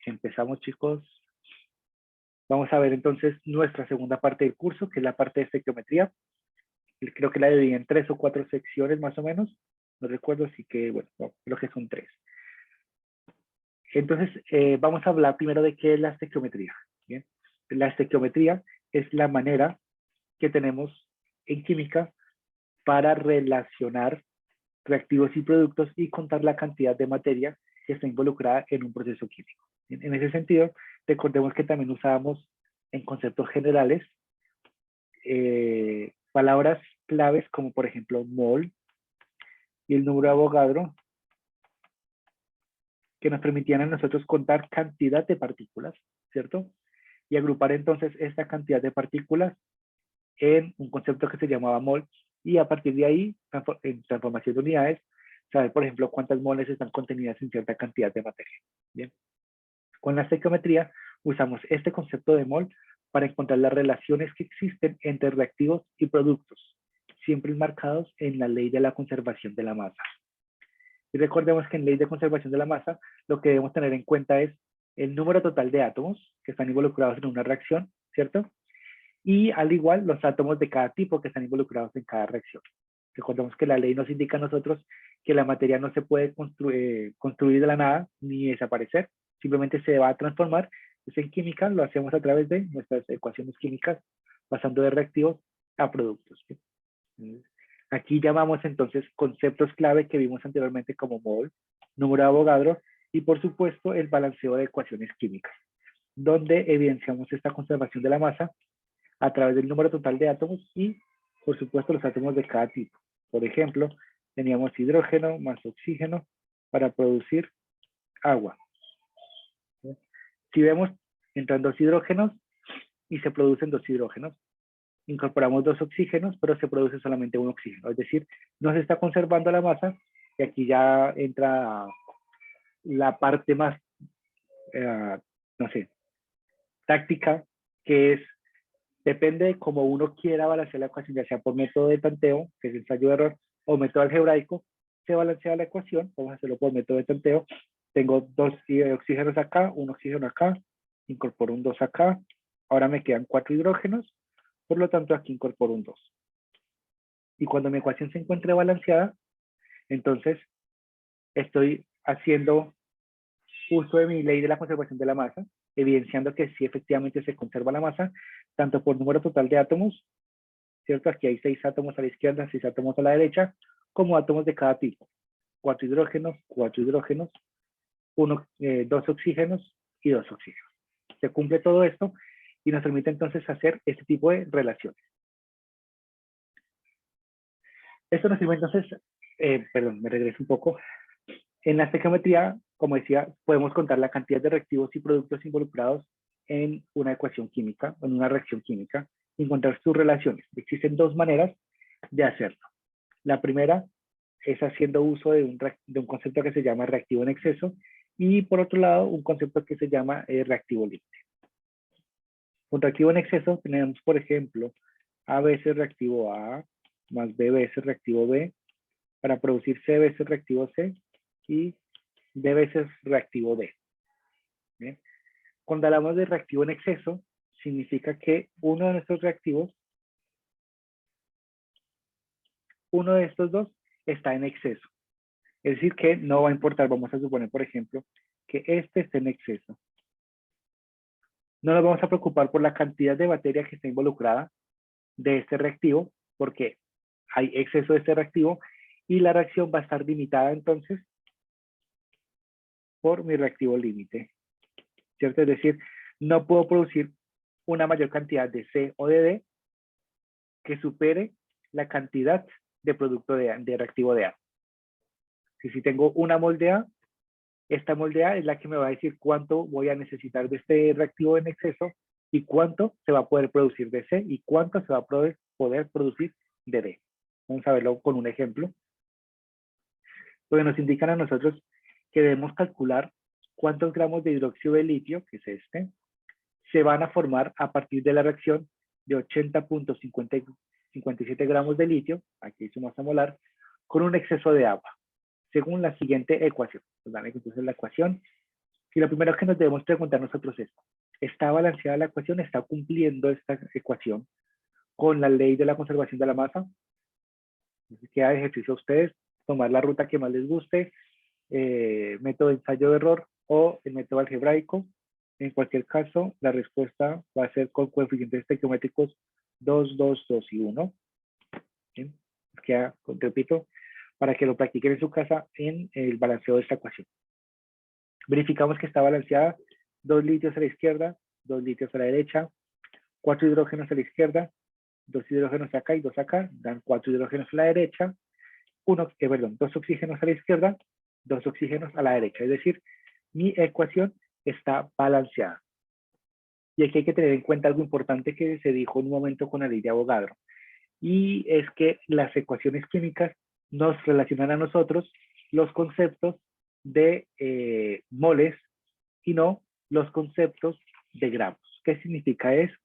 Empezamos, chicos. Vamos a ver entonces nuestra segunda parte del curso, que es la parte de estequiometría. Creo que la dividí en 3 o 4 secciones más o menos. No recuerdo, así que, bueno, no, creo que son 3. Entonces, vamos a hablar primero de qué es la estequiometría. ¿Bien? La estequiometría es la manera que tenemos en química para relacionar reactivos y productos y contar la cantidad de materia que está involucrada en un proceso químico. En ese sentido, recordemos que también usábamos en conceptos generales palabras claves como por ejemplo mol y el número de Avogadro, que nos permitían a nosotros contar cantidad de partículas, ¿cierto? Y agrupar entonces esta cantidad de partículas en un concepto que se llamaba mol, y a partir de ahí, en transformación de unidades, saber, por ejemplo, cuántas moles están contenidas en cierta cantidad de materia. Bien. Con la estequiometría usamos este concepto de mol para encontrar las relaciones que existen entre reactivos y productos, siempre enmarcados en la ley de la conservación de la masa. Y recordemos que en ley de conservación de la masa, lo que debemos tener en cuenta es el número total de átomos que están involucrados en una reacción, ¿cierto? Y al igual los átomos de cada tipo que están involucrados en cada reacción. Recordemos que la ley nos indica a nosotros que la materia no se puede construir de la nada ni desaparecer, simplemente se va a transformar. Entonces en química lo hacemos a través de nuestras ecuaciones químicas, pasando de reactivos a productos. Aquí llamamos entonces conceptos clave que vimos anteriormente como mol, número de Avogadro y por supuesto el balanceo de ecuaciones químicas, donde evidenciamos esta conservación de la masa a través del número total de átomos y, por supuesto, los átomos de cada tipo. Por ejemplo, teníamos hidrógeno más oxígeno para producir agua. Si vemos, entran 2 hidrógenos y se producen 2 hidrógenos. Incorporamos 2 oxígenos, pero se produce solamente un oxígeno. Es decir, no se está conservando la masa, y aquí ya entra la parte más, no sé, táctica, que es depende de cómo uno quiera balancear la ecuación, ya sea por método de tanteo, que es ensayo de error, o método algebraico, se balancea la ecuación. Vamos a hacerlo por método de tanteo. Tengo 2 oxígenos acá, un oxígeno acá, incorporo un 2 acá, ahora me quedan 4 hidrógenos, por lo tanto aquí incorporo un 2. Y cuando mi ecuación se encuentre balanceada, entonces estoy haciendo uso de mi ley de la conservación de la masa, evidenciando que sí efectivamente se conserva la masa, tanto por número total de átomos, ¿cierto? Aquí hay 6 átomos a la izquierda, 6 átomos a la derecha, como átomos de cada tipo. 4 hidrógenos, 2 oxígenos y 2 oxígenos. Se cumple todo esto y nos permite entonces hacer este tipo de relaciones. Esto nos sirve entonces, perdón, me regreso un poco. En la estequiometría, como decía, podemos contar la cantidad de reactivos y productos involucrados en una ecuación química, en una reacción química, y encontrar sus relaciones. Existen 2 maneras de hacerlo. La primera es haciendo uso de un concepto que se llama reactivo en exceso, y por otro lado, un concepto que se llama reactivo límite. Con reactivo en exceso tenemos, por ejemplo, A veces reactivo A más B veces reactivo B para producir C veces reactivo C y D veces reactivo D. ¿Bien? Cuando hablamos de reactivo en exceso, significa que uno de nuestros reactivos, uno de estos dos, está en exceso. Es decir, que no va a importar, vamos a suponer, por ejemplo, que este esté en exceso. No nos vamos a preocupar por la cantidad de batería que está involucrada de este reactivo, porque hay exceso de este reactivo, y la reacción va a estar limitada entonces por mi reactivo límite, ¿cierto? Es decir, no puedo producir una mayor cantidad de C o de D que supere la cantidad de producto de reactivo de A. Si tengo una mol de A, esta mol de A es la que me va a decir cuánto voy a necesitar de este reactivo en exceso y cuánto se va a poder producir de C y cuánto se va a poder producir de D. Vamos a verlo con un ejemplo. Porque nos indican a nosotros que debemos calcular cuántos gramos de hidróxido de litio, que es este, se van a formar a partir de la reacción de 80.57 gramos de litio, aquí su masa molar, con un exceso de agua, según la siguiente ecuación. Entonces la ecuación Y lo primero que nos debemos preguntar nosotros es, ¿está balanceada la ecuación? ¿Está cumpliendo esta ecuación con la ley de la conservación de la masa? Entonces, queda de ejercicio a ustedes, tomar la ruta que más les guste, método de ensayo de error o el método algebraico. En cualquier caso, la respuesta va a ser con coeficientes estequiométricos 2, 2, 2 y 1. ¿Bien? Queda, repito, para que lo practiquen en su casa en el balanceo de esta ecuación. Verificamos que está balanceada, 2 litios a la izquierda, 2 litios a la derecha, 4 hidrógenos a la izquierda, 2 hidrógenos acá y 2 acá, dan 4 hidrógenos a la derecha, 2 oxígenos a la izquierda, 2 oxígenos a la derecha. Es decir, mi ecuación está balanceada. Y aquí hay que tener en cuenta algo importante que se dijo en un momento con la ley de Avogadro. Y es que las ecuaciones químicas nos relacionan a nosotros los conceptos de moles y no los conceptos de gramos. ¿Qué significa eso?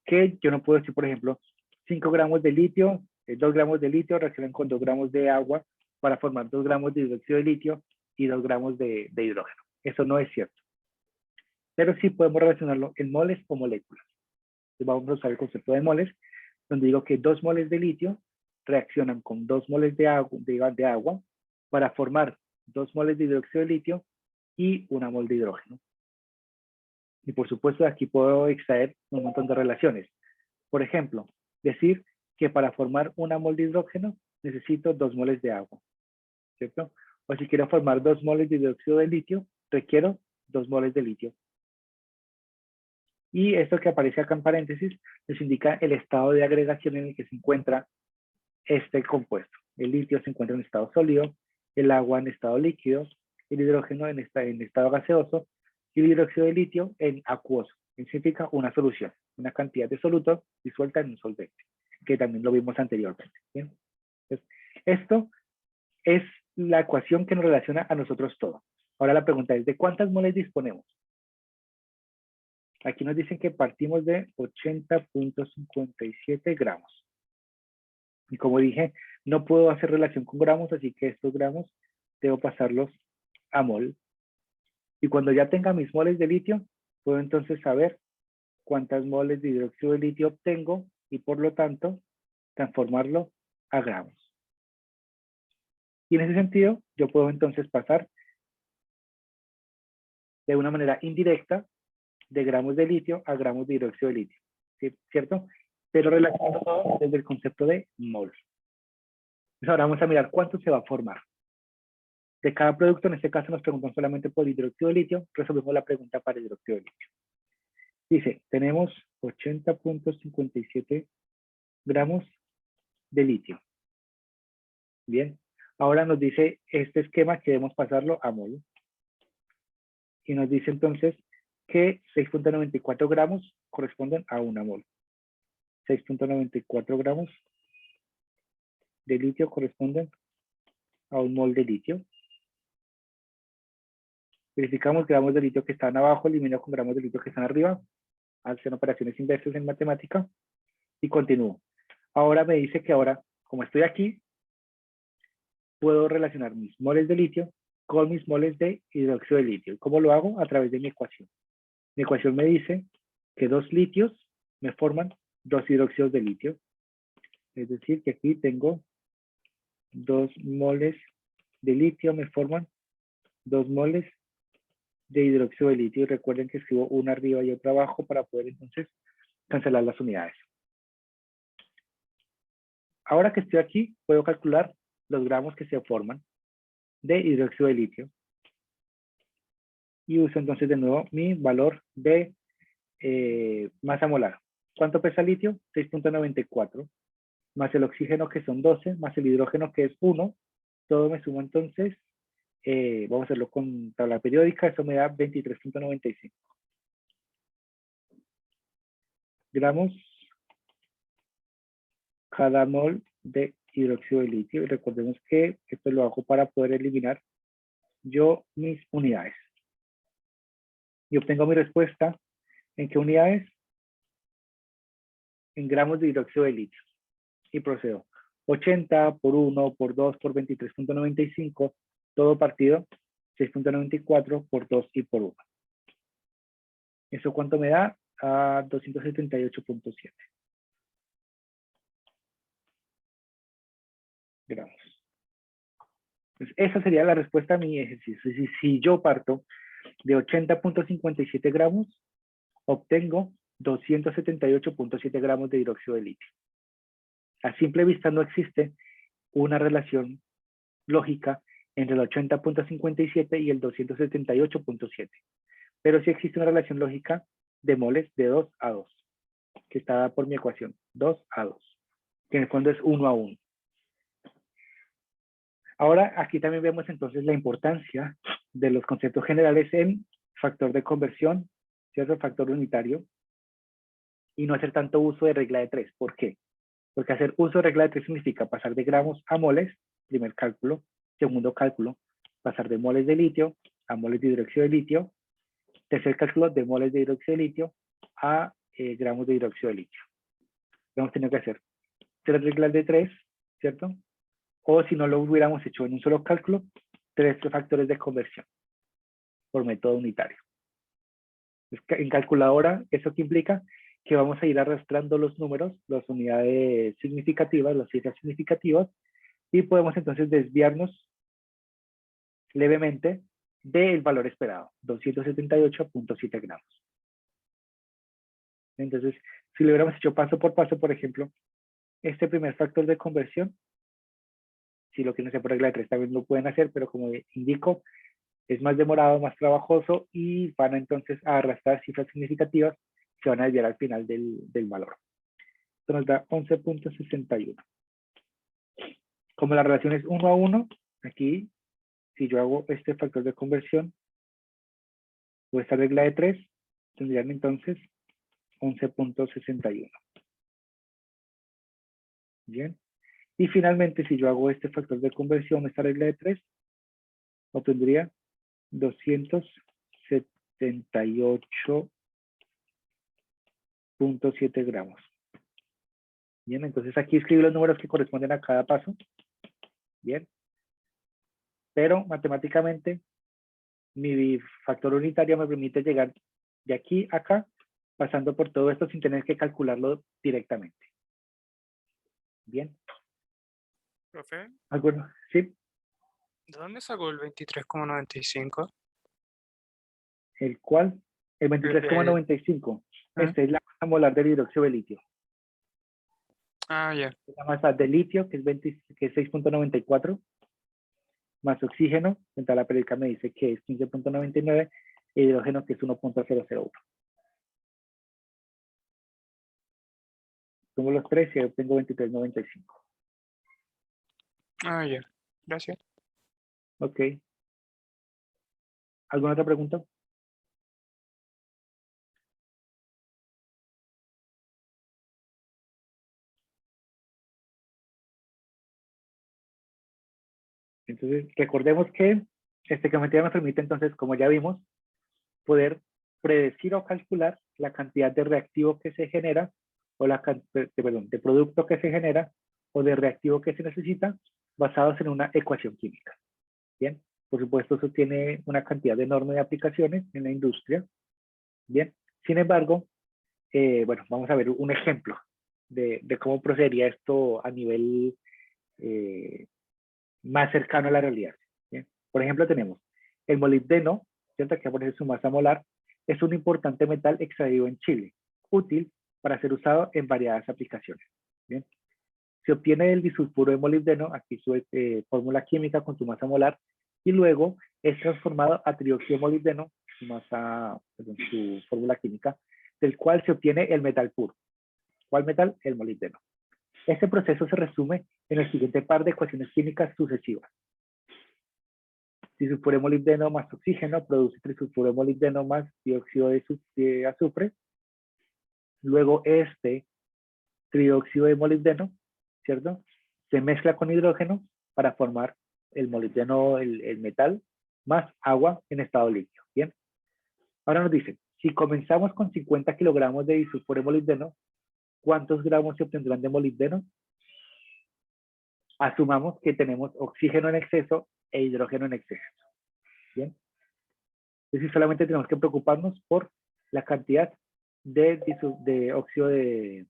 Que yo no puedo decir, por ejemplo, 5 gramos de litio, 2 gramos de litio reaccionan con 2 gramos de agua para formar 2 gramos de hidróxido de litio y 2 gramos de hidrógeno. Eso no es cierto. Pero sí podemos relacionarlo en moles o moléculas. Entonces vamos a usar el concepto de moles, donde digo que 2 moles de litio reaccionan con 2 moles de agua para formar 2 moles de hidróxido de litio y 1 mol de hidrógeno. Y por supuesto, de aquí puedo extraer un montón de relaciones. Por ejemplo, decir que para formar 1 mol de hidrógeno necesito 2 moles de agua, ¿cierto? O si quiero formar 2 moles de hidróxido de litio, requiero 2 moles de litio. Y esto que aparece acá en paréntesis nos indica el estado de agregación en el que se encuentra este compuesto. El litio se encuentra en estado sólido, el agua en estado líquido, el hidrógeno en estado gaseoso y el hidróxido de litio en acuoso. Significa una solución, una cantidad de soluto disuelta en un solvente, que también lo vimos anteriormente. ¿Bien? Entonces, esto es la ecuación que nos relaciona a nosotros todos. Ahora la pregunta es, ¿de cuántas moles disponemos? Aquí nos dicen que partimos de 80.57 gramos. Y como dije, no puedo hacer relación con gramos, así que estos gramos debo pasarlos a mol. Y cuando ya tenga mis moles de litio, puedo entonces saber cuántas moles de hidróxido de litio obtengo y por lo tanto transformarlo a gramos. Y en ese sentido, yo puedo entonces pasar de una manera indirecta de gramos de litio a gramos de hidróxido de litio, ¿cierto? Pero relacionado todo desde el concepto de mol. Entonces ahora vamos a mirar cuánto se va a formar. De cada producto, en este caso nos preguntan solamente por hidróxido de litio, resolvemos la pregunta para hidróxido de litio. Dice, tenemos 80.57 gramos de litio. Bien, ahora nos dice este esquema que debemos pasarlo a mol. Y nos dice entonces que 6.94 gramos corresponden a 1 mol. 6.94 gramos de litio corresponden a 1 mol de litio. Verificamos gramos de litio que están abajo, elimino con gramos de litio que están arriba, hacen operaciones inversas en matemática y continúo. Ahora me dice que ahora, como estoy aquí, puedo relacionar mis moles de litio con mis moles de hidróxido de litio. ¿Cómo lo hago? A través de mi ecuación. Mi ecuación me dice que 2 litios me forman 2 hidróxidos de litio. Es decir, que aquí tengo 2 moles de litio me forman 2 moles de hidróxido de litio. Y recuerden que escribo una arriba y otra abajo para poder entonces cancelar las unidades. Ahora que estoy aquí, puedo calcular los gramos que se forman de hidróxido de litio. Y uso entonces de nuevo mi valor de masa molar. ¿Cuánto pesa el litio? 6.94. Más el oxígeno que son 12, más el hidrógeno que es 1. Todo me suma entonces, vamos a hacerlo con tabla periódica, eso me da 23.95 gramos cada mol de hidróxido de litio. Y recordemos que esto lo hago para poder eliminar yo mis unidades. Y obtengo mi respuesta. ¿En qué unidades? En gramos de hidróxido de litio. Y procedo. 80 por 1, por 2, por 23.95, todo partido 6.94 por 2 y por 1. ¿Eso cuánto me da? A 278.7 gramos. Entonces, esa sería la respuesta a mi ejercicio. Si yo parto de 80.57 gramos, obtengo 278.7 gramos de hidróxido de litio. A simple vista no existe una relación lógica entre el 80.57 y el 278.7. Pero sí existe una relación lógica de moles de 2 a 2, que está dada por mi ecuación, 2 a 2, que en el fondo es 1 a 1. Ahora, aquí también vemos entonces la importancia de los conceptos generales en factor de conversión, ¿cierto? Factor unitario, y no hacer tanto uso de regla de 3. ¿Por qué? Porque hacer uso de regla de 3 significa pasar de gramos a moles, primer cálculo. Segundo cálculo, pasar de moles de litio a moles de hidróxido de litio. Tercer cálculo, de moles de hidróxido de litio a gramos de hidróxido de litio. Hemos tenido que hacer 3 reglas de 3, ¿cierto? O si no lo hubiéramos hecho en un solo cálculo, 3 factores de conversión por método unitario. En calculadora, ¿eso qué implica? Que vamos a ir arrastrando los números, las unidades significativas, las cifras significativas, y podemos entonces desviarnos levemente del valor esperado, 278.7 gramos. Entonces, si lo hubiéramos hecho paso por paso, por ejemplo, este primer factor de conversión, si lo quieren hacer por regla de 3 también lo pueden hacer, pero como indico, es más demorado, más trabajoso y van entonces a arrastrar cifras significativas que se van a desviar al final del valor. Esto nos da 11.61. Como la relación es 1 a 1, aquí, si yo hago este factor de conversión o esta regla de 3, tendrían entonces 11.61. Bien. Y finalmente, si yo hago este factor de conversión, esta regla de 3, obtendría 278.7 gramos. Bien, entonces aquí escribo los números que corresponden a cada paso. Bien. Pero matemáticamente, mi factor unitario me permite llegar de aquí a acá, pasando por todo esto sin tener que calcularlo directamente. Bien. Profe, ¿Alguno? ¿Sí? ¿de dónde sacó el 23,95? ¿El cual? El El, 23,95. ¿Mm? Esta es la masa molar del hidróxido de litio. Ya. La masa de litio, que es 6.94, más oxígeno, en tabla periódica me dice que es 15.99, e hidrógeno, que es 1.001. Sumo los tres y obtengo 23.95. Ya. Gracias. Ok. ¿Alguna otra pregunta? Entonces, recordemos que este geometría nos permite entonces, como ya vimos, poder predecir o calcular la cantidad de reactivo que se genera, o de producto que se genera, o de reactivo que se necesita, basados en una ecuación química. Bien, por supuesto, eso tiene una cantidad enorme de aplicaciones en la industria. Bien, sin embargo, bueno, vamos a ver un ejemplo de cómo procedería esto a nivel más cercano a la realidad. ¿Bien? Por ejemplo, tenemos el molibdeno, ¿cierto? Que aparece su masa molar, es un importante metal extraído en Chile, útil para ser usado en variadas aplicaciones. ¿Bien? Se obtiene el disulfuro de molibdeno, aquí su fórmula química con su masa molar, y luego es transformado a trióxido de molibdeno, su fórmula química, del cual se obtiene el metal puro. ¿Cuál metal? El molibdeno. Este proceso se resume en el siguiente par de ecuaciones químicas sucesivas. Disulfuro de molibdeno más oxígeno produce trisulfuro de molibdeno más dióxido de azufre. Luego este trióxido de molibdeno, ¿cierto? Se mezcla con hidrógeno para formar el molibdeno, el metal, más agua en estado líquido. Bien. Ahora nos dice, si comenzamos con 50 kilogramos de disulfuro de molibdeno, ¿cuántos gramos se obtendrán de molibdeno? Asumamos que tenemos oxígeno en exceso e hidrógeno en exceso. Bien. Entonces solamente tenemos que preocuparnos por la cantidad de óxido de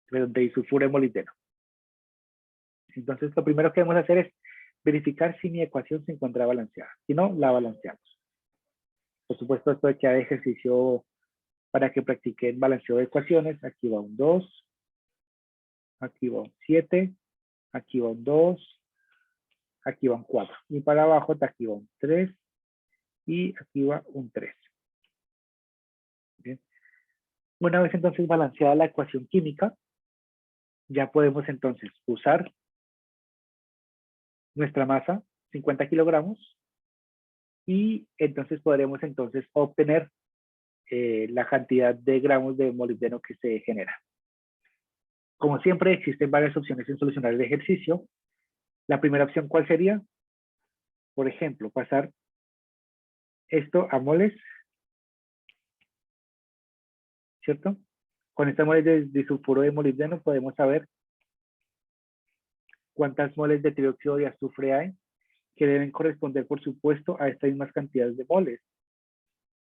disulfuro de molibdeno. Entonces lo primero que debemos hacer es verificar si mi ecuación se encuentra balanceada. Si no, la balanceamos. Por supuesto, esto de que hay ejercicio para que practiquen balanceo de ecuaciones. Aquí va un 2, aquí va un 7, aquí va un 2, aquí va un 4. Y para abajo, aquí va un 3 y aquí va un 3. Bien. Una vez entonces balanceada la ecuación química, ya podemos entonces usar nuestra masa, 50 kilogramos, y entonces podremos entonces obtener la cantidad de gramos de molibdeno que se genera. Como siempre, existen varias opciones en solucionar el ejercicio. La primera opción, ¿cuál sería? Por ejemplo, pasar esto a moles, ¿cierto? Con estas moles de disulfuro de molibdeno podemos saber cuántas moles de trióxido de azufre hay, que deben corresponder, por supuesto, a estas mismas cantidades de moles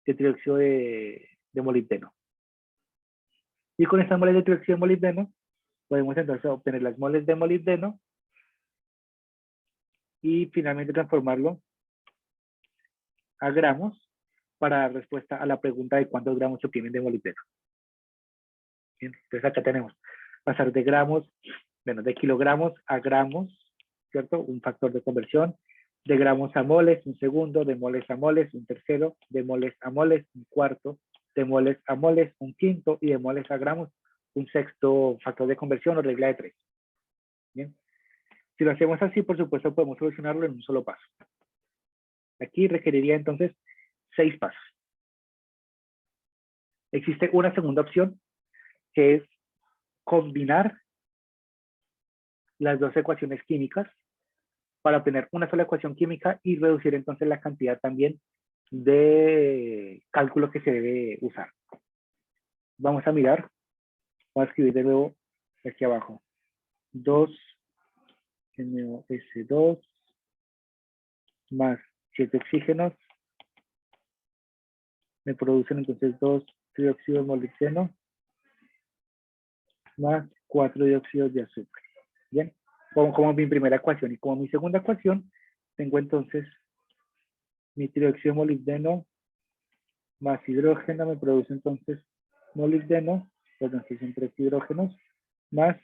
de trióxido de molibdeno. Y con estas moles de trióxido de molibdeno, podemos entonces obtener las moles de molibdeno y finalmente transformarlo a gramos para dar respuesta a la pregunta de cuántos gramos se obtienen de molibdeno. Bien, entonces acá tenemos pasar de gramos, bueno, de kilogramos a gramos, ¿cierto? Un factor de conversión. De gramos a moles, un segundo. De moles a moles, un tercero. De moles a moles, un cuarto. De moles a moles, un quinto. Y de moles a gramos, un sexto factor de conversión o regla de 3. Bien. Si lo hacemos así, por supuesto, podemos solucionarlo en un solo paso. Aquí requeriría entonces 6 pasos. Existe una segunda opción, que es combinar las dos ecuaciones químicas para obtener una sola ecuación química y reducir entonces la cantidad también de cálculo que se debe usar. Vamos a mirar, voy a escribir de nuevo aquí abajo. 2NOS2 más 7 oxígenos me producen entonces 2 trióxido de molibdeno más 4 dióxidos de azufre. Bien, como mi primera ecuación y como mi segunda ecuación, tengo entonces mi trióxido de molibdeno más hidrógeno me produce entonces molibdeno, perdón, que son 3 hidrógenos, más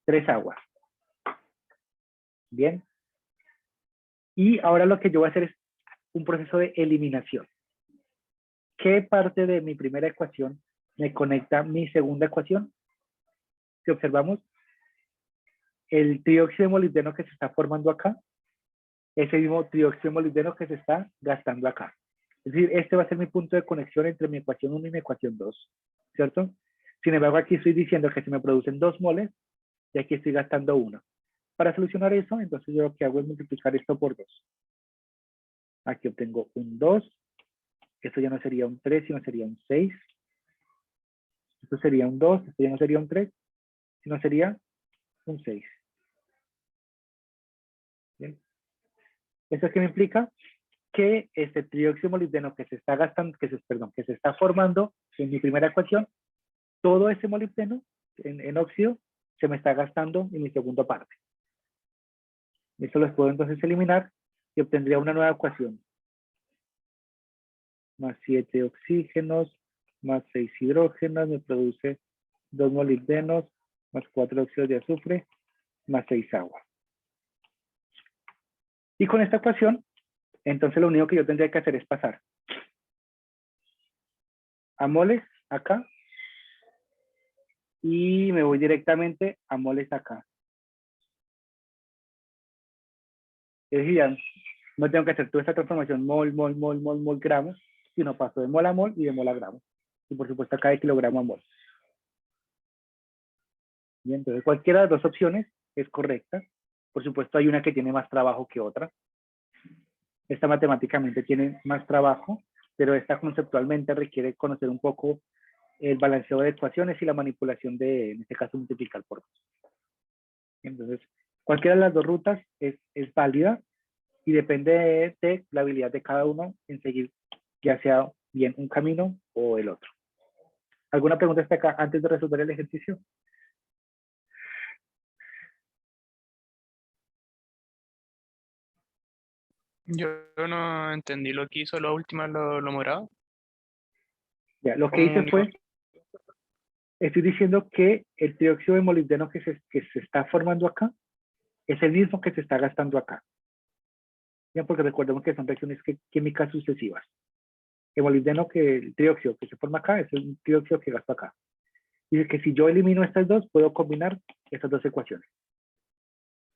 3 aguas. Bien. Y ahora lo que yo voy a hacer es un proceso de eliminación. ¿Qué parte de mi primera ecuación me conecta a mi segunda ecuación? Si observamos, el trióxido de molibdeno que se está formando acá, ese mismo trióxido de molibdeno que se está gastando acá. Es decir, este va a ser mi punto de conexión entre mi ecuación 1 y mi ecuación 2, ¿cierto? Sin embargo, aquí estoy diciendo que se me producen 2 moles y aquí estoy gastando 1. Para solucionar eso, entonces yo lo que hago es multiplicar esto por 2. Aquí obtengo un 2. Esto ya no sería un 3, sino sería un 6. Esto sería un 2. Esto ya no sería un 3, sino sería un 6. ¿Bien? ¿Eso qué me implica? Que este trióxido de molibdeno que se está gastando, que se está formando en mi primera ecuación, todo ese molibdeno en óxido se me está gastando en mi segunda parte. Esto los puedo entonces eliminar y obtendría una nueva ecuación. Más 7 oxígenos, más 6 hidrógenos, me produce 2 molibdenos, más 4 óxidos de azufre, más 6 agua. Y con esta ecuación, entonces lo único que yo tendría que hacer es pasar a moles acá y me voy directamente a moles acá. Es decir, ya no tengo que hacer toda esta transformación mol, gramos, sino paso de mol a mol y de mol a gramo. Y por supuesto acá de kilogramo a mol. Bien, entonces cualquiera de las dos opciones es correcta. Por supuesto hay una que tiene más trabajo que otra. Esta matemáticamente tiene más trabajo, pero esta conceptualmente requiere conocer un poco el balanceo de ecuaciones y la manipulación de, en este caso, multiplicar por 2. Entonces, cualquiera de las dos rutas es válida. y depende de la habilidad de cada uno en seguir ya sea bien un camino o el otro. ¿Alguna pregunta hasta acá antes de resolver el ejercicio? Yo no entendí lo que hizo la última, lo morado. Ya, lo que Como hice unió. fue, estoy diciendo que el trióxido de molibdeno que se está formando acá es el mismo que se está gastando acá. Ya, porque recordemos que son reacciones químicas sucesivas. El molibdeno, el trióxido que se forma acá, es el trióxido que gasto acá. Dice que si yo elimino estas dos, puedo combinar estas dos ecuaciones.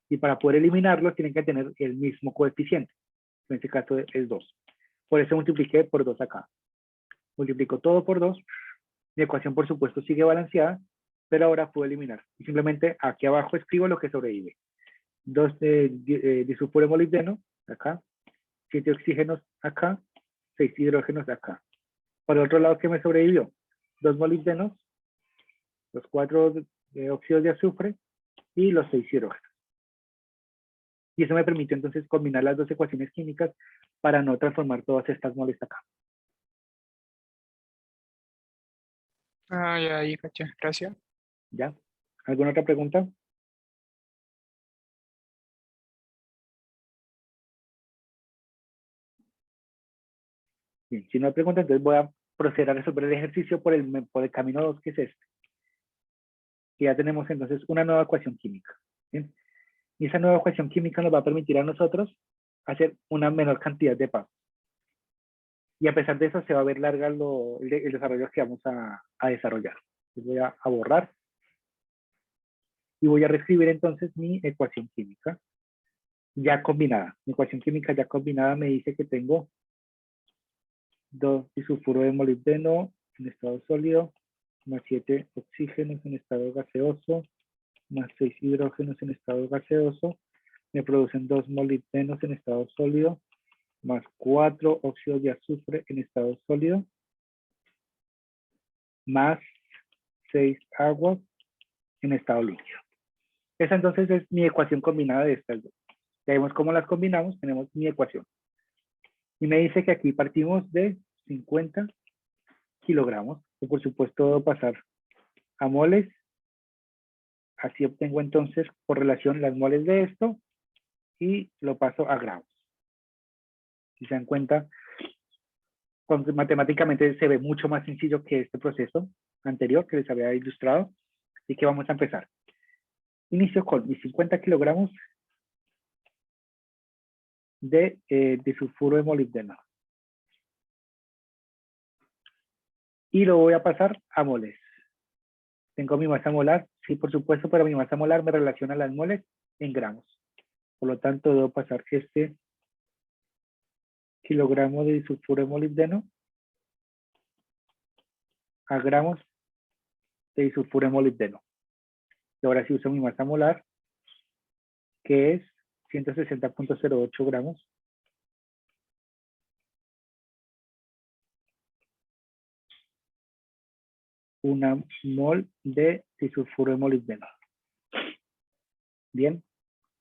Y para poder eliminarlos, tienen que tener el mismo coeficiente. En este caso es 2. Por eso multipliqué por 2 acá. Multiplico todo por 2. Mi ecuación, por supuesto, sigue balanceada, pero ahora puedo eliminar. Y simplemente aquí abajo escribo lo que sobrevive. 2 de disulfuro de molibdeno, acá. 7 oxígenos acá. 6 hidrógenos acá. Por el otro lado, ¿qué me sobrevivió? 2 molibdenos, los 4 óxidos de azufre y los 6 hidrógenos. Y eso me permitió entonces combinar las dos ecuaciones químicas para no transformar todas estas moles acá. Ah, ya, ahí, caché. Gracias. ¿Ya? ¿Alguna otra pregunta? Bien, si no hay preguntas, entonces voy a proceder a resolver el ejercicio por el camino 2, que es este. Y ya tenemos entonces una nueva ecuación química. ¿Bien? Y esa nueva ecuación química nos va a permitir a nosotros hacer una menor cantidad de pasos. Y a pesar de eso, se va a ver larga el desarrollo que vamos a desarrollar. Entonces voy a borrar y voy a reescribir entonces mi ecuación química ya combinada. Mi ecuación química ya combinada me dice que tengo 2 disulfuro de molibdeno en estado sólido, más 7 oxígenos en estado gaseoso, más 6 hidrógenos en estado gaseoso, me producen 2 molibdenos en estado sólido, más 4 óxidos de azufre en estado sólido, más 6 aguas en estado líquido. Esa entonces es mi ecuación combinada de estas dos. Ya vemos cómo las combinamos, tenemos mi ecuación. Y me dice que aquí partimos de 50 kilogramos, que por supuesto debo pasar a moles. Así obtengo entonces por relación las moles de esto y lo paso a gramos. Si se dan cuenta, matemáticamente se ve mucho más sencillo que este proceso anterior que les había ilustrado. Así que vamos a empezar. Inicio con mis 50 kilogramos de disulfuro de molibdeno. Y lo voy a pasar a moles. Tengo mi masa molar, sí, por supuesto, pero mi masa molar me relaciona las moles en gramos. Por lo tanto, debo pasar este kilogramo de disulfuro de molibdeno a gramos de disulfuro de molibdeno. Y ahora sí uso mi masa molar, que es 160.08 gramos. Una mol de disulfuro de molibdeno. Bien,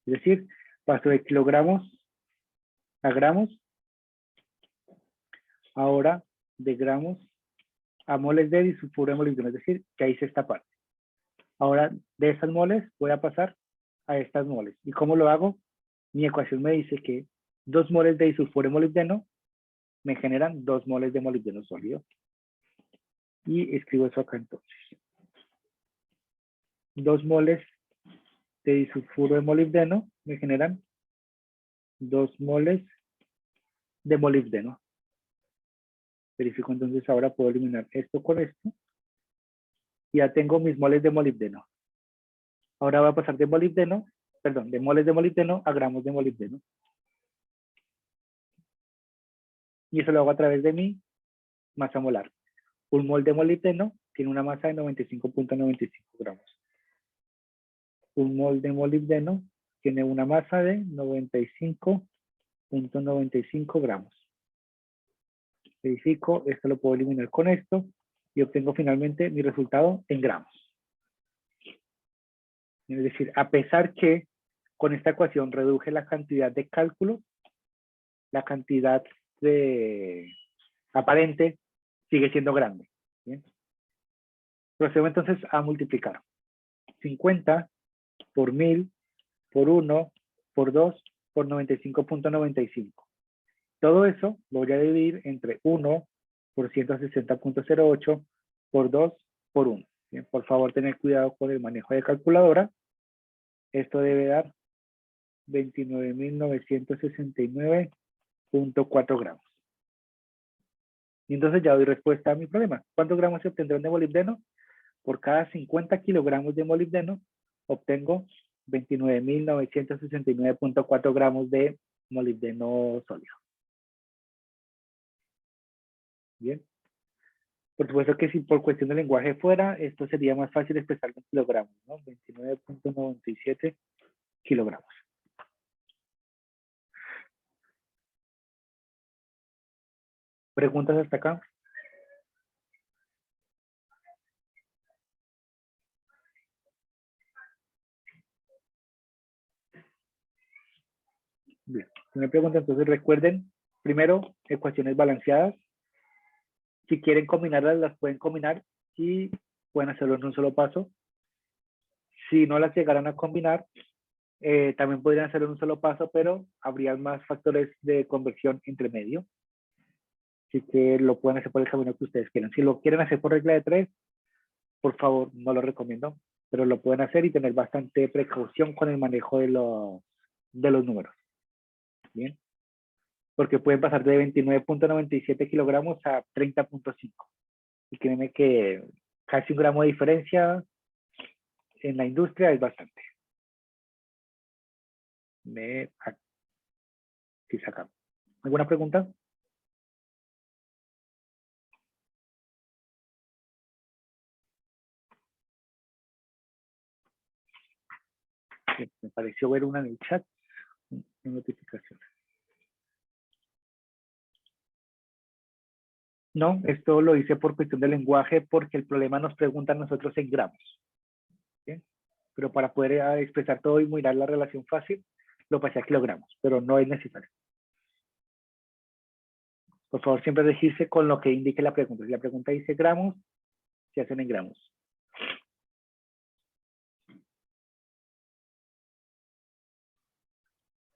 es decir, paso de kilogramos a gramos, ahora de gramos a moles de disulfuro de molibdeno, es decir, que hice esta parte. Ahora de estas moles voy a pasar a estas moles. ¿Y cómo lo hago? Mi ecuación me dice que 2 moles de disulfuro de molibdeno me generan 2 moles de molibdeno sólido. Y escribo eso acá entonces. 2 moles de disulfuro de molibdeno me generan 2 moles de molibdeno. Verifico entonces, ahora puedo eliminar esto con esto. Y ya tengo mis moles de molibdeno. Ahora voy a pasar de molibdeno, perdón, de moles de molibdeno a gramos de molibdeno. Y eso lo hago a través de mi masa molar. Un mol de molibdeno tiene una masa de 95.95 gramos. Un mol de molibdeno tiene una masa de 95.95 gramos. Verifico, esto lo puedo eliminar con esto y obtengo finalmente mi resultado en gramos. Es decir, a pesar que con esta ecuación reduje la cantidad de cálculo, la cantidad aparente sigue siendo grande. ¿Bien? Procedo entonces a multiplicar. 50 por 1000 por 1 por 2 por 95.95. Todo eso lo voy a dividir entre 1 por 160.08 por 2 por 1. Bien, por favor, tener cuidado con el manejo de calculadora. Esto debe dar 29.969.4 gramos. Y entonces ya doy respuesta a mi problema. ¿Cuántos gramos se obtendrán de molibdeno? Por cada 50 kilogramos de molibdeno, obtengo 29.969.4 gramos de molibdeno sólido. Bien. Por supuesto que si por cuestión de lenguaje fuera, esto sería más fácil expresar en kilogramos, ¿no? 29.97 kilogramos. ¿Preguntas hasta acá? Bien. Si me preguntan, entonces recuerden, primero, ecuaciones balanceadas. Si quieren combinarlas, las pueden combinar y pueden hacerlo en un solo paso. Si no las llegaran a combinar, también podrían hacerlo en un solo paso, pero habría más factores de conversión entre medio. Así que lo pueden hacer por el camino que ustedes quieran. Si lo quieren hacer por regla de 3, por favor, no lo recomiendo, pero lo pueden hacer y tener bastante precaución con el manejo de los números. Bien. Porque pueden pasar de 29.97 kilogramos a 30.5. Y créeme que casi 1 gramo de diferencia en la industria es bastante. Aquí sacamos. ¿Alguna pregunta? Sí, me pareció ver una en el chat. Una notificación. No, esto lo hice por cuestión de lenguaje porque el problema nos pregunta a nosotros en gramos. ¿Sí? Pero para poder expresar todo y mirar la relación fácil, lo pasé a kilogramos, pero no es necesario. Por favor, siempre regirse con lo que indique la pregunta. Si la pregunta dice gramos, se hacen en gramos.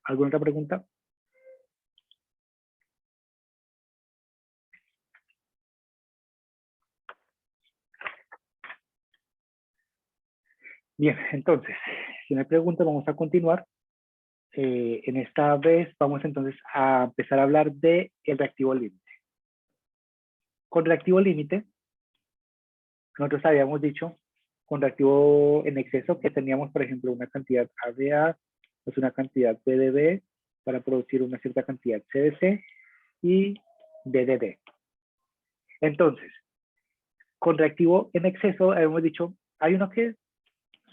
¿Alguna otra pregunta? Bien, entonces, si me preguntan, vamos a continuar. En esta vez vamos entonces a empezar a hablar del reactivo límite. Con reactivo límite, nosotros habíamos dicho con reactivo en exceso que teníamos, por ejemplo, una cantidad ADA, pues una cantidad BDB para producir una cierta cantidad CDC y DDD. Entonces, con reactivo en exceso, habíamos dicho, hay uno que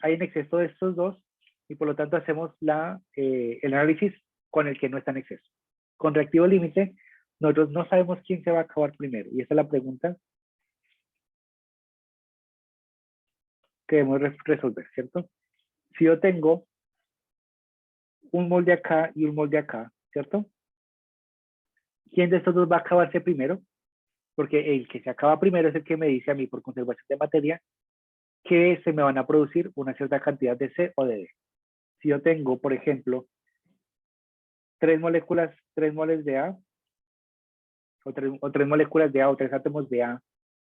hay en exceso de estos dos y por lo tanto hacemos el análisis con el que no está en exceso. Con reactivo límite, nosotros no sabemos quién se va a acabar primero y esa es la pregunta que debemos resolver, ¿cierto? Si yo tengo un molde acá y un molde acá, ¿cierto? ¿Quién de estos dos va a acabarse primero? Porque el que se acaba primero es el que me dice a mí por conservación de materia que se me van a producir una cierta cantidad de C o de D. Si yo tengo, por ejemplo, 3 moles de A, o tres moléculas de A o 3 átomos de A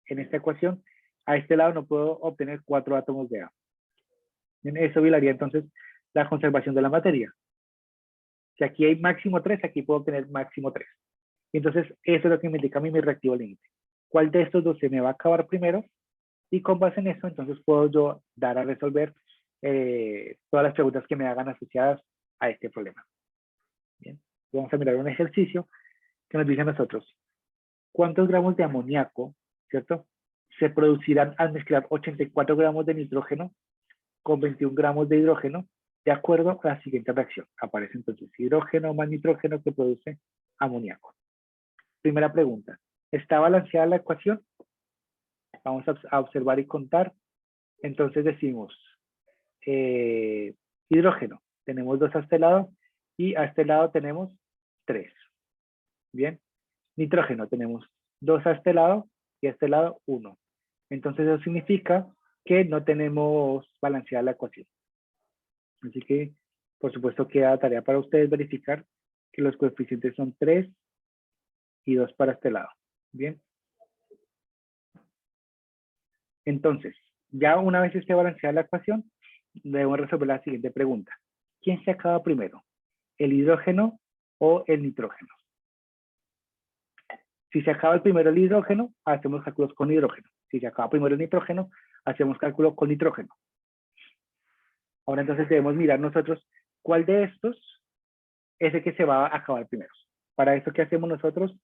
en esta ecuación, a este lado no puedo obtener 4 átomos de A. Eso violaría entonces la conservación de la materia. Si aquí hay máximo 3, aquí puedo obtener máximo 3. Entonces, eso es lo que me indica a mí mi reactivo límite. ¿Cuál de estos dos se me va a acabar primero? Y con base en eso, entonces puedo yo dar a resolver todas las preguntas que me hagan asociadas a este problema. Bien, vamos a mirar un ejercicio que nos dice a nosotros, ¿cuántos gramos de amoníaco, cierto, se producirán al mezclar 84 gramos de nitrógeno con 21 gramos de hidrógeno de acuerdo a la siguiente reacción? Aparece entonces hidrógeno más nitrógeno que produce amoníaco. Primera pregunta, ¿está balanceada la ecuación? Vamos a observar y contar. Entonces decimos hidrógeno. Tenemos 2 a este lado y a este lado tenemos 3. Bien. Nitrógeno, tenemos 2 a este lado y a este lado 1. Entonces eso significa que no tenemos balanceada la ecuación. Así que, por supuesto, queda tarea para ustedes verificar que los coeficientes son 3 y 2 para este lado. Bien. Entonces, ya una vez esté balanceada la ecuación, debemos resolver la siguiente pregunta. ¿Quién se acaba primero? ¿El hidrógeno o el nitrógeno? Si se acaba primero el hidrógeno, hacemos cálculos con hidrógeno. Si se acaba primero el nitrógeno, hacemos cálculos con nitrógeno. Ahora entonces debemos mirar nosotros cuál de estos es el que se va a acabar primero. Para eso, ¿qué hacemos nosotros?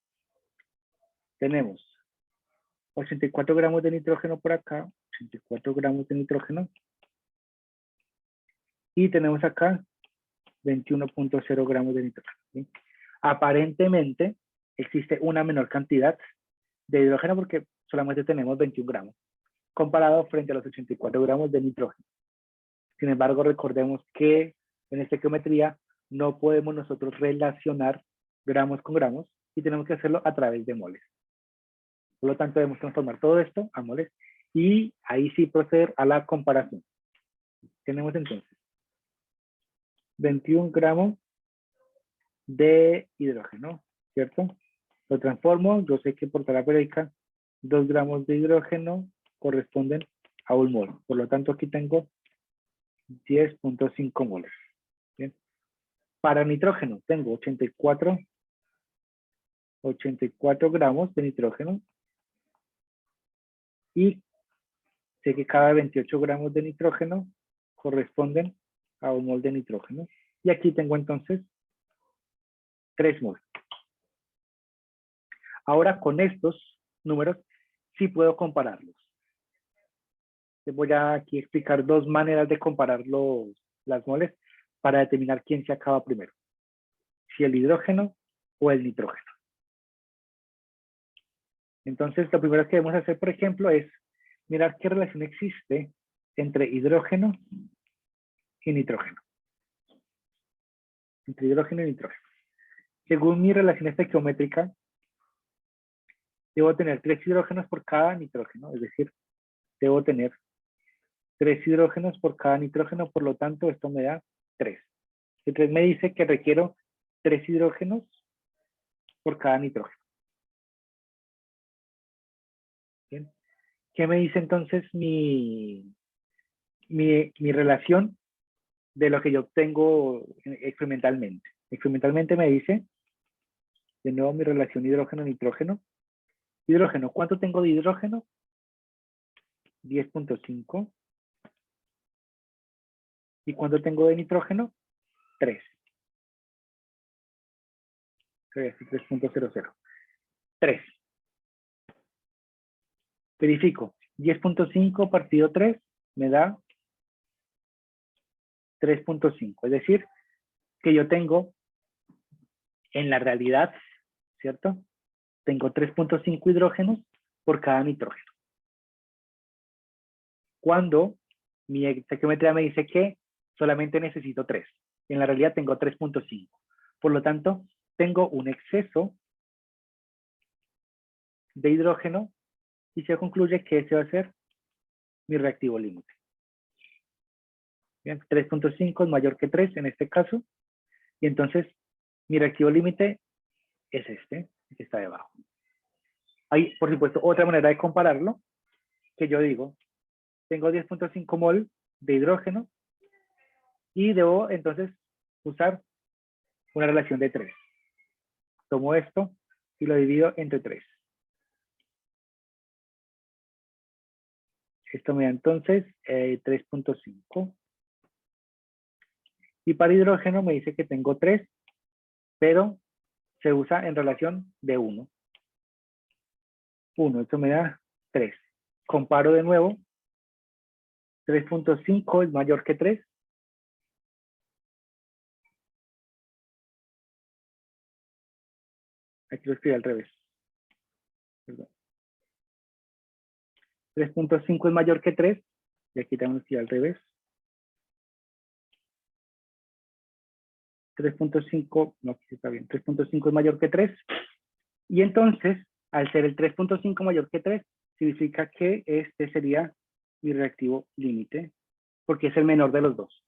Tenemos 84 gramos de nitrógeno por acá, 84 gramos de nitrógeno. Y tenemos acá 21.0 gramos de nitrógeno. ¿Sí? Aparentemente existe una menor cantidad de hidrógeno porque solamente tenemos 21 gramos, comparado frente a los 84 gramos de nitrógeno. Sin embargo, recordemos que en esta geometría no podemos nosotros relacionar gramos con gramos y tenemos que hacerlo a través de moles. Por lo tanto, debemos transformar todo esto a moles y ahí sí proceder a la comparación. Tenemos entonces 21 gramos de hidrógeno, ¿cierto? Lo transformo, yo sé que por tabla periódica 2 gramos de hidrógeno corresponden a 1 mol. Por lo tanto, aquí tengo 10.5 moles. Bien. Para nitrógeno tengo 84 gramos de nitrógeno y sé que cada 28 gramos de nitrógeno corresponden a 1 mol de nitrógeno. Y aquí tengo entonces 3 moles. Ahora con estos números sí puedo compararlos. Les voy a aquí explicar 2 maneras de comparar las moles para determinar quién se acaba primero. Si el hidrógeno o el nitrógeno. Entonces, lo primero que debemos hacer, por ejemplo, es mirar qué relación existe entre hidrógeno y nitrógeno. Entre hidrógeno y nitrógeno. Según mi relación estequiométrica, debo tener 3 hidrógenos por cada nitrógeno, es decir, debo tener 3 hidrógenos por cada nitrógeno, por lo tanto, esto me da 3. El 3 me dice que requiero 3 hidrógenos por cada nitrógeno. ¿Bien? ¿Qué me dice entonces mi relación de lo que yo obtengo experimentalmente? Experimentalmente me dice, de nuevo, mi relación hidrógeno-nitrógeno. Hidrógeno, ¿cuánto tengo de hidrógeno? 10.5. ¿Y cuánto tengo de nitrógeno? 3. 3.00. 3. Verifico. 10.5 partido 3 me da 3.5. Es decir, que yo tengo, en la realidad, ¿cierto? Tengo 3.5 hidrógenos por cada nitrógeno. Cuando mi estequiometría me dice que solamente necesito 3. En la realidad tengo 3.5. Por lo tanto, tengo un exceso de hidrógeno y se concluye que ese va a ser mi reactivo límite. 3.5 es mayor que 3 en este caso. Y entonces mi reactivo límite es este, que está debajo. Hay, por supuesto, otra manera de compararlo, que yo digo, tengo 10.5 mol de hidrógeno y debo entonces usar una relación de 3. Tomo esto y lo divido entre 3. Esto me da entonces 3.5. Y para hidrógeno me dice que tengo 3, pero se usa en relación de 1. 1, esto me da 3. Comparo de nuevo. 3.5 es mayor que 3. Aquí lo escribí al revés. 3.5 es mayor que 3. Y aquí también lo escribí al revés. 3.5, no, aquí está bien. 3.5 es mayor que 3. Y entonces, al ser el 3.5 mayor que 3, significa que este sería mi reactivo límite, porque es el menor de los dos.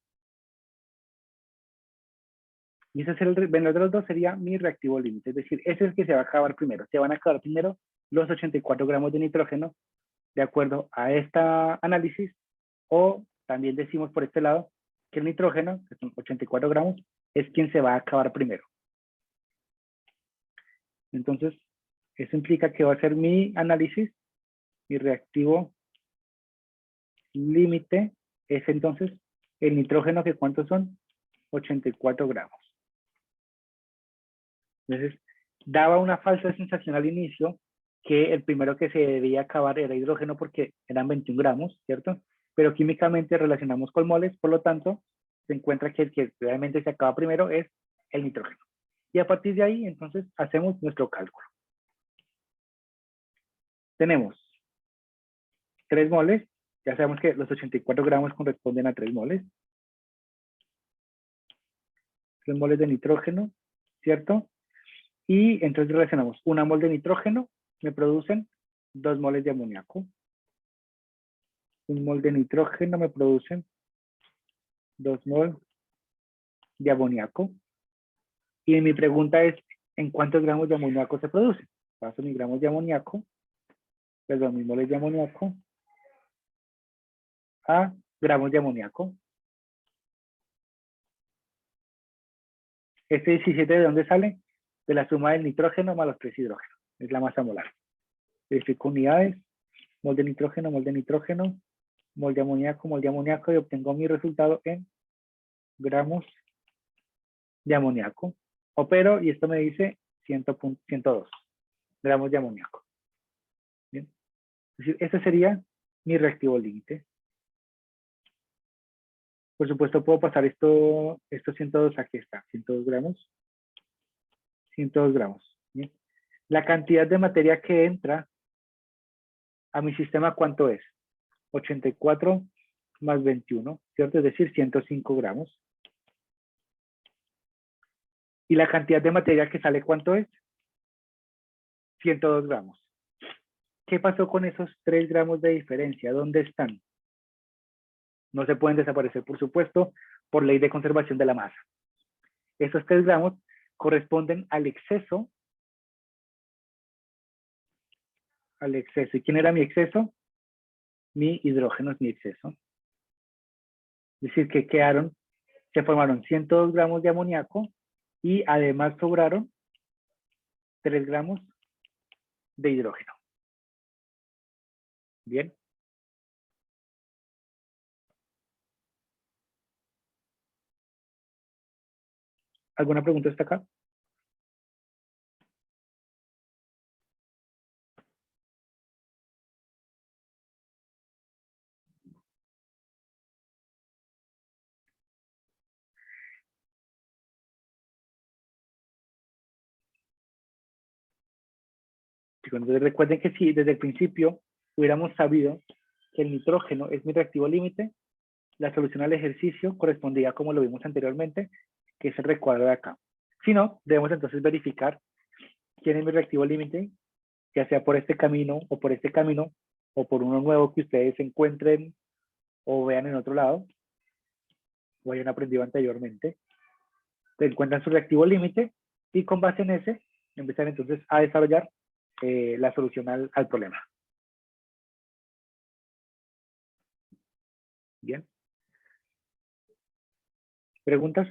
Y ese es el menor de los dos, sería mi reactivo límite. Es decir, ese es el que se va a acabar primero. Se van a acabar primero los 84 gramos de nitrógeno, de acuerdo a este análisis, o también decimos por este lado que el nitrógeno, que son 84 gramos, es quien se va a acabar primero. Entonces, eso implica que va a ser mi análisis, mi reactivo límite, es entonces el nitrógeno, que ¿cuántos son? 84 gramos. Entonces, daba una falsa sensación al inicio que el primero que se debía acabar era hidrógeno porque eran 21 gramos, ¿cierto? Pero químicamente relacionamos con moles, por lo tanto, se encuentra que el que realmente se acaba primero es el nitrógeno. Y a partir de ahí, entonces, hacemos nuestro cálculo. Tenemos 3 moles, ya sabemos que los 84 gramos corresponden a 3 moles. 3 moles de nitrógeno, ¿cierto? Y entonces relacionamos 1 mol de nitrógeno, me producen 2 moles de amoníaco. 1 mol de nitrógeno me producen 2 mol de amoníaco. Y mi pregunta es, ¿en cuántos gramos de amoníaco se produce? Paso mis gramos de amoníaco, perdón, mis moles de amoníaco a gramos de amoníaco. Este 17, ¿de dónde sale? De la suma del nitrógeno más los 3 hidrógenos. Es la masa molar. Verifico unidades, mol de nitrógeno, mol de nitrógeno, mol de amoníaco, y obtengo mi resultado en gramos de amoníaco. Opero y esto me dice 102 gramos de amoníaco. ¿Bien? Es decir, ese sería mi reactivo límite. Por supuesto, puedo pasar estos 102, aquí está, 102 gramos. 102 gramos. ¿Bien? La cantidad de materia que entra a mi sistema, ¿cuánto es? 84 más 21, ¿cierto? Es decir, 105 gramos. ¿Y la cantidad de materia que sale, cuánto es? 102 gramos. ¿Qué pasó con esos 3 gramos de diferencia? ¿Dónde están? No se pueden desaparecer, por supuesto, por ley de conservación de la masa. Esos 3 gramos corresponden al exceso. Al exceso. ¿Y quién era mi exceso? Mi hidrógeno es mi exceso. Es decir, que se formaron 102 gramos de amoníaco y además sobraron 3 gramos de hidrógeno. Bien. ¿Alguna pregunta hasta acá? Entonces recuerden que si desde el principio hubiéramos sabido que el nitrógeno es mi reactivo límite, la solución al ejercicio correspondía como lo vimos anteriormente, que es el recuadro de acá. Si no, debemos entonces verificar quién es mi reactivo límite, ya sea por este camino o por este camino, o por uno nuevo que ustedes encuentren o vean en otro lado, o hayan aprendido anteriormente. Encuentran su reactivo límite y con base en ese, empiezan entonces a desarrollar la solución al problema. Bien. ¿Preguntas?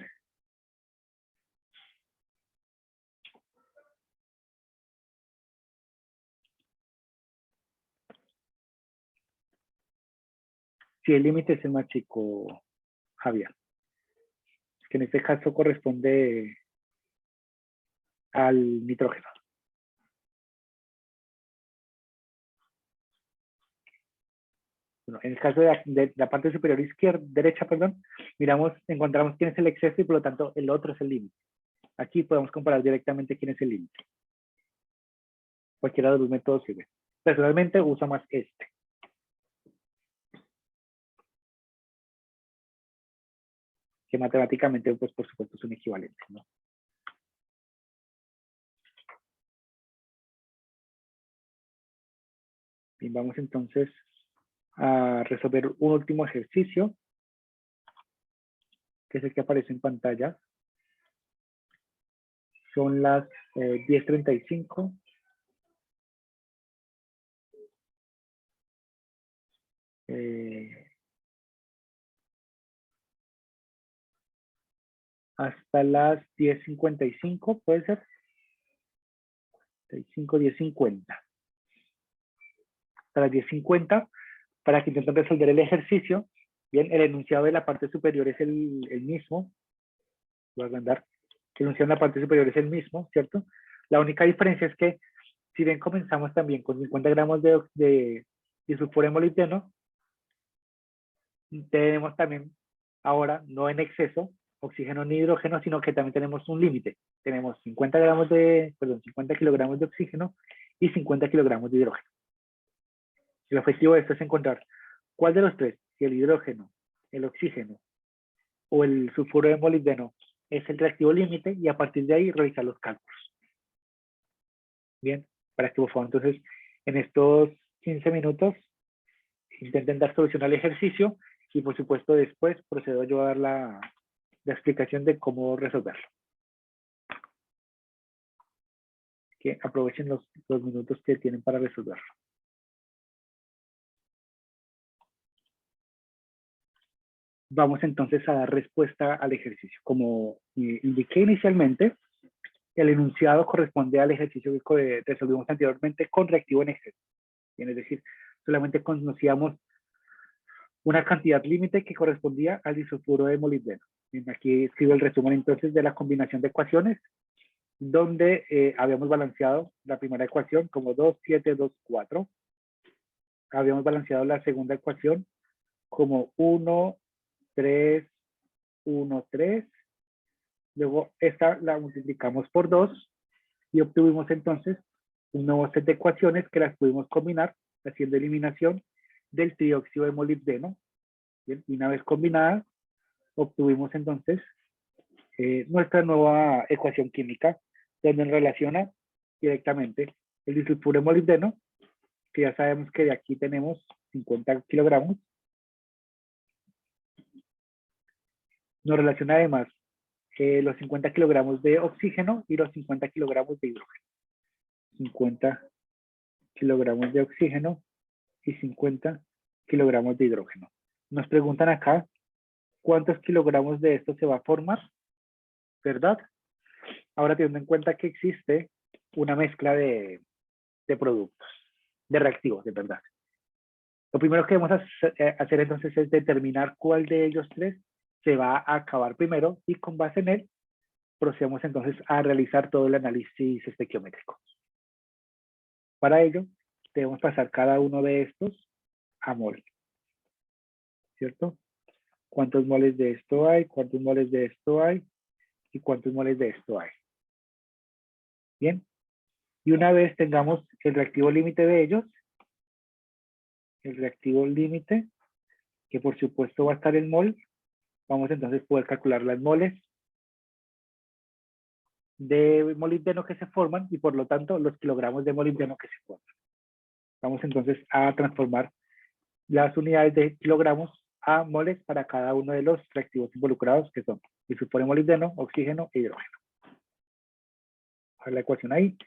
Si el límite es el más chico, Javier, que en este caso corresponde al nitrógeno. Bueno, en el caso de la parte superior izquierda, derecha, perdón, encontramos quién es el exceso y por lo tanto el otro es el límite. Aquí podemos comparar directamente quién es el límite. Cualquiera de los métodos sirve. Personalmente uso más este. Que matemáticamente, pues por supuesto, son equivalentes, ¿no? Y vamos entonces a resolver un último ejercicio, que es el que aparece en pantalla. Son las 10:35. Hasta las 10:55, puede ser. 10:50. Hasta las 10:50, para que intenten resolver el ejercicio. Bien, el enunciado de la parte superior es el mismo. Voy a agrandar. El enunciado en la parte superior es el mismo, ¿cierto? La única diferencia es que, si bien comenzamos también con 50 gramos de disulfuro de molibdeno, tenemos también ahora, no en exceso, oxígeno ni hidrógeno, sino que también tenemos un límite. Tenemos 50 kilogramos de oxígeno y 50 kilogramos de hidrógeno. El objetivo de esto es encontrar cuál de los tres, si el hidrógeno, el oxígeno o el sulfuro de molibdeno, es el reactivo límite, y a partir de ahí realizar los cálculos. Bien, para que por favor entonces en estos 15 minutos intenten dar solución al ejercicio, y por supuesto después procedo yo a dar la explicación de cómo resolverlo. Que aprovechen los minutos que tienen para resolverlo. Vamos entonces a dar respuesta al ejercicio. Como indiqué inicialmente, el enunciado corresponde al ejercicio que resolvimos anteriormente con reactivo en exceso. Es decir, solamente conocíamos una cantidad límite que correspondía al disulfuro de molibdeno. Aquí escribo el resumen entonces de la combinación de ecuaciones, donde habíamos balanceado la primera ecuación como 2, 7, 2, 4. Habíamos balanceado la segunda ecuación como 1, 3, 1, 3. Luego esta la multiplicamos por 2 y obtuvimos entonces un nuevo set de ecuaciones que las pudimos combinar haciendo eliminación del trióxido de molibdeno. Bien, y una vez combinada, obtuvimos entonces nuestra nueva ecuación química, donde relaciona directamente el disulfuro de molibdeno, que ya sabemos que de aquí tenemos 50 kilogramos. Nos relaciona además los 50 kilogramos de oxígeno y los 50 kilogramos de hidrógeno. 50 kilogramos de oxígeno y 50 kilogramos de hidrógeno. Nos preguntan acá cuántos kilogramos de esto se va a formar, ¿verdad? Ahora, teniendo en cuenta que existe una mezcla de productos, de reactivos, de verdad. Lo primero que debemos hacer entonces es determinar cuál de ellos tres se va a acabar primero, y con base en él procedemos entonces a realizar todo el análisis estequiométrico. Para ello, debemos pasar cada uno de estos a mol, ¿cierto? ¿Cuántos moles de esto hay? ¿Cuántos moles de esto hay? ¿Y cuántos moles de esto hay? Bien. Y una vez tengamos el reactivo límite de ellos, el reactivo límite, que por supuesto va a estar en mol, vamos entonces a poder calcular las moles de molibdeno que se forman, y por lo tanto los kilogramos de molibdeno que se forman. Vamos entonces a transformar las unidades de kilogramos a moles para cada uno de los reactivos involucrados, que son disulfuro de molibdeno, oxígeno e hidrógeno. A la ecuación ahí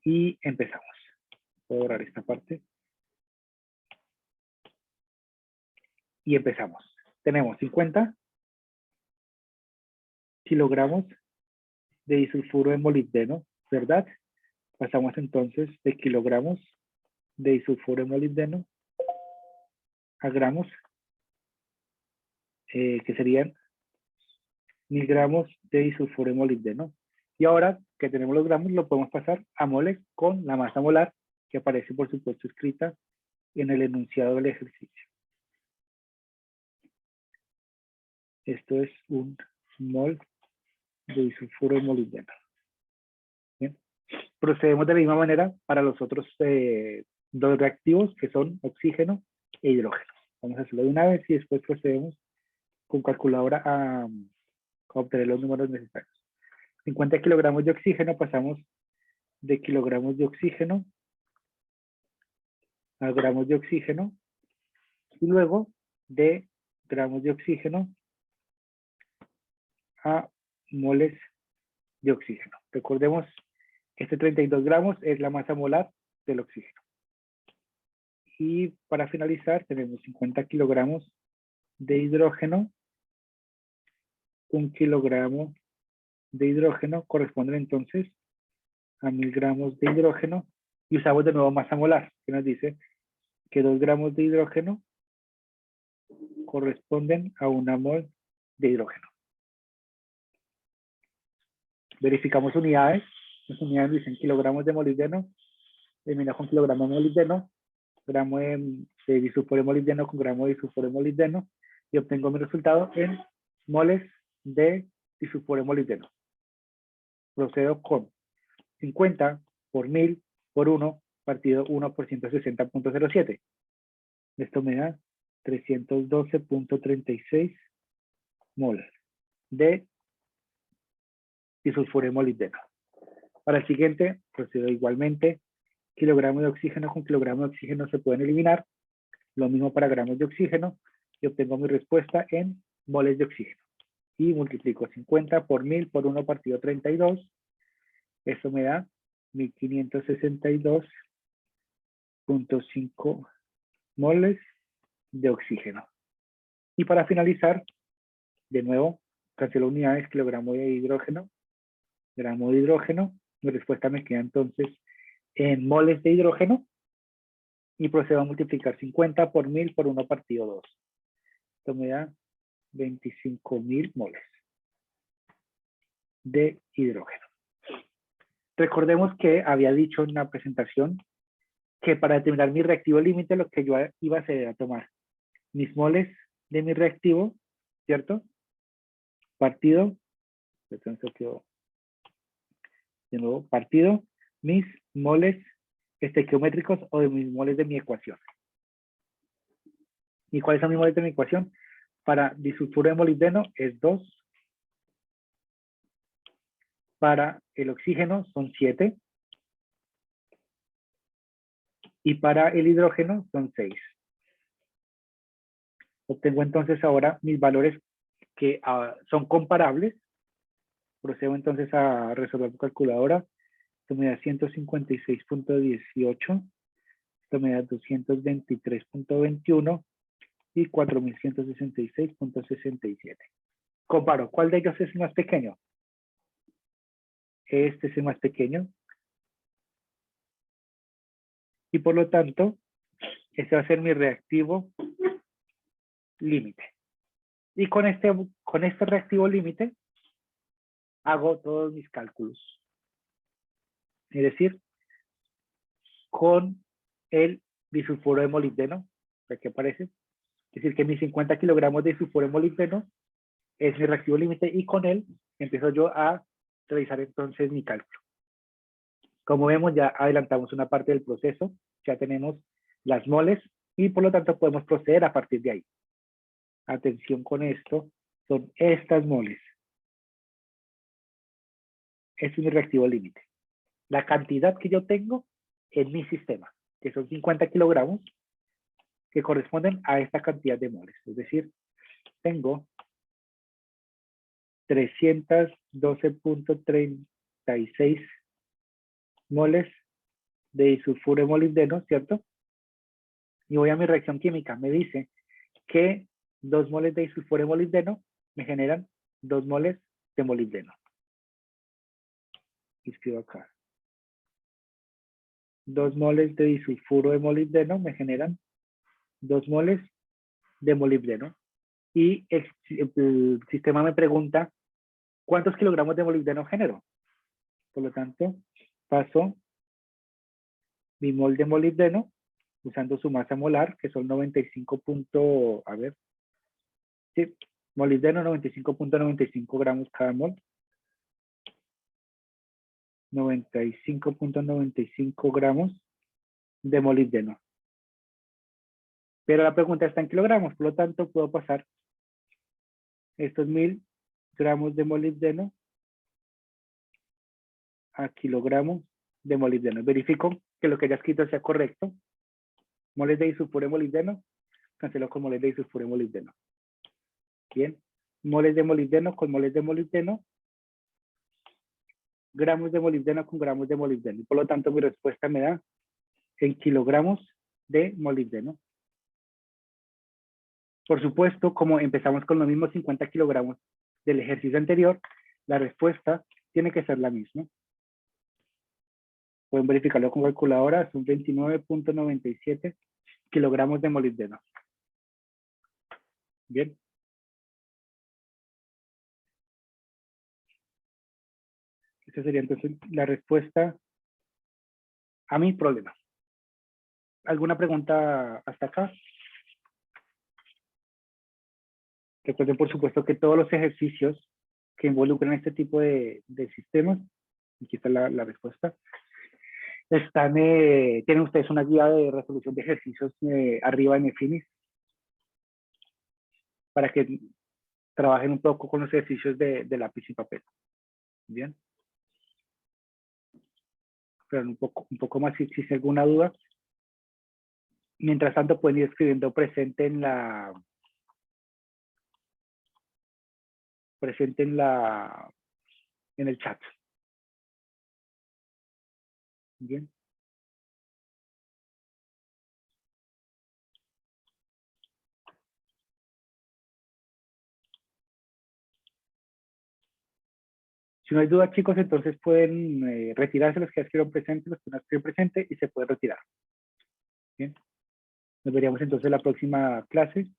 y empezamos. Voy a borrar esta parte. Y empezamos. Tenemos 50 kilogramos de disulfuro de molibdeno, ¿verdad? Pasamos entonces de kilogramos de disulfuro de molibdeno a gramos, que serían 1000 gramos de disulfuro de molibdeno. Y ahora que tenemos los gramos, lo podemos pasar a moles con la masa molar, que aparece por supuesto escrita en el enunciado del ejercicio. Esto es un mol de disulfuro de molibdeno. Bien. Procedemos de la misma manera para los otros dos reactivos, que son oxígeno e hidrógeno. Vamos a hacerlo de una vez y después procedemos con calculadora a obtener los números necesarios. 50 kilogramos de oxígeno, pasamos de kilogramos de oxígeno a gramos de oxígeno y luego de gramos de oxígeno a moles de oxígeno. Recordemos, este 32 gramos es la masa molar del oxígeno. Y para finalizar tenemos 50 kilogramos de hidrógeno. 1 kilogramo de hidrógeno corresponden entonces a 1000 gramos de hidrógeno. Y usamos de nuevo masa molar, que nos dice que 2 gramos de hidrógeno corresponden a 1 mol de hidrógeno. Verificamos unidades. Las unidades dicen kilogramos de molibdeno, termina con kilogramo de molibdeno, gramo de disulfuro de molibdeno con gramo de disulfuro de molibdeno, y obtengo mi resultado en moles de disulfuro de molibdeno. Procedo con 50 por 1000 por 1 partido 1 por 160.07. Esto me da 312.36 mol de disulfuro de molibdeno. Para el siguiente, procedo igualmente. Kilogramo de oxígeno con kilogramo de oxígeno se pueden eliminar. Lo mismo para gramos de oxígeno. Y obtengo mi respuesta en moles de oxígeno. Y multiplico 50 por 1000 por 1 partido 32. Eso me da 1562.5 moles de oxígeno. Y para finalizar, de nuevo, cancelo unidades, kilogramo de hidrógeno, gramo de hidrógeno. Mi respuesta me queda entonces en moles de hidrógeno. Y procedo a multiplicar 50 por 1000 por 1 partido 2. Esto me da 25.000 moles de hidrógeno. Recordemos que había dicho en la presentación que para determinar mi reactivo límite lo que yo iba a hacer era tomar mis moles de mi reactivo, ¿cierto? Partido, entonces quedó de nuevo, partido, mis moles estequiométricos o de mis moles de mi ecuación. ¿Y cuáles son mis moles de mi ecuación? Para disulfuro de molibdeno es 2. Para el oxígeno son 7. Y para el hidrógeno son 6. Obtengo entonces ahora mis valores que son comparables. Procedo entonces a resolver por calculadora. Esto me da 156.18. Esto me da 223.21 y 4166.67. Comparo, ¿cuál de ellos es el más pequeño? Este es el más pequeño. Y por lo tanto, este va a ser mi reactivo límite. Y con este reactivo límite, hago todos mis cálculos. Es decir, con el disulfuro de molibdeno, ¿qué aparece? Es decir, que mis 50 kilogramos de disulfuro de molibdeno es mi reactivo límite y con él empiezo yo a realizar entonces mi cálculo. Como vemos, ya adelantamos una parte del proceso, ya tenemos las moles y por lo tanto podemos proceder a partir de ahí. Atención con esto, son estas moles. Este es mi reactivo límite. La cantidad que yo tengo en mi sistema, que son 50 kilogramos, que corresponden a esta cantidad de moles. Es decir, tengo 312.36 moles de disulfuro de molibdeno, ¿cierto? Y voy a mi reacción química. Me dice que 2 moles de disulfuro de molibdeno me generan 2 moles de molibdeno. Y escribo acá. 2 moles de disulfuro de molibdeno me generan 2 moles de molibdeno. Y el sistema me pregunta ¿cuántos kilogramos de molibdeno genero? Por lo tanto, paso mi mol de molibdeno usando su masa molar, que son 95. A ver. Sí, molibdeno 95.95 gramos cada mol. 95.95 gramos de molibdeno. Pero la pregunta está en kilogramos, por lo tanto puedo pasar estos 1000 gramos de molibdeno a kilogramos de molibdeno. Verifico que lo que haya escrito sea correcto. Moles de disulfuro de molibdeno, cancelo con moles de disulfuro de molibdeno. Bien. Moles de molibdeno con moles de molibdeno. Gramos de molibdeno con gramos de molibdeno. Y por lo tanto, mi respuesta me da en kilogramos de molibdeno. Por supuesto, como empezamos con los mismos 50 kilogramos del ejercicio anterior, la respuesta tiene que ser la misma. Pueden verificarlo con calculadora, son 29.97 kilogramos de molibdeno. Bien. Esa sería entonces la respuesta a mi problema. ¿Alguna pregunta hasta acá? Recuerden, por supuesto, que todos los ejercicios que involucran este tipo de sistemas, aquí está la respuesta, tienen ustedes una guía de resolución de ejercicios arriba en Finis para que trabajen un poco con los ejercicios de lápiz y papel. Bien. Pero un poco más si existe alguna duda. Mientras tanto, pueden ir escribiendo presente en el chat. Bien. Si no hay duda, chicos, entonces pueden retirarse los que ya escribieron presente, los que no escribieron presente, y se puede retirar. Bien. Nos veríamos entonces en la próxima clase.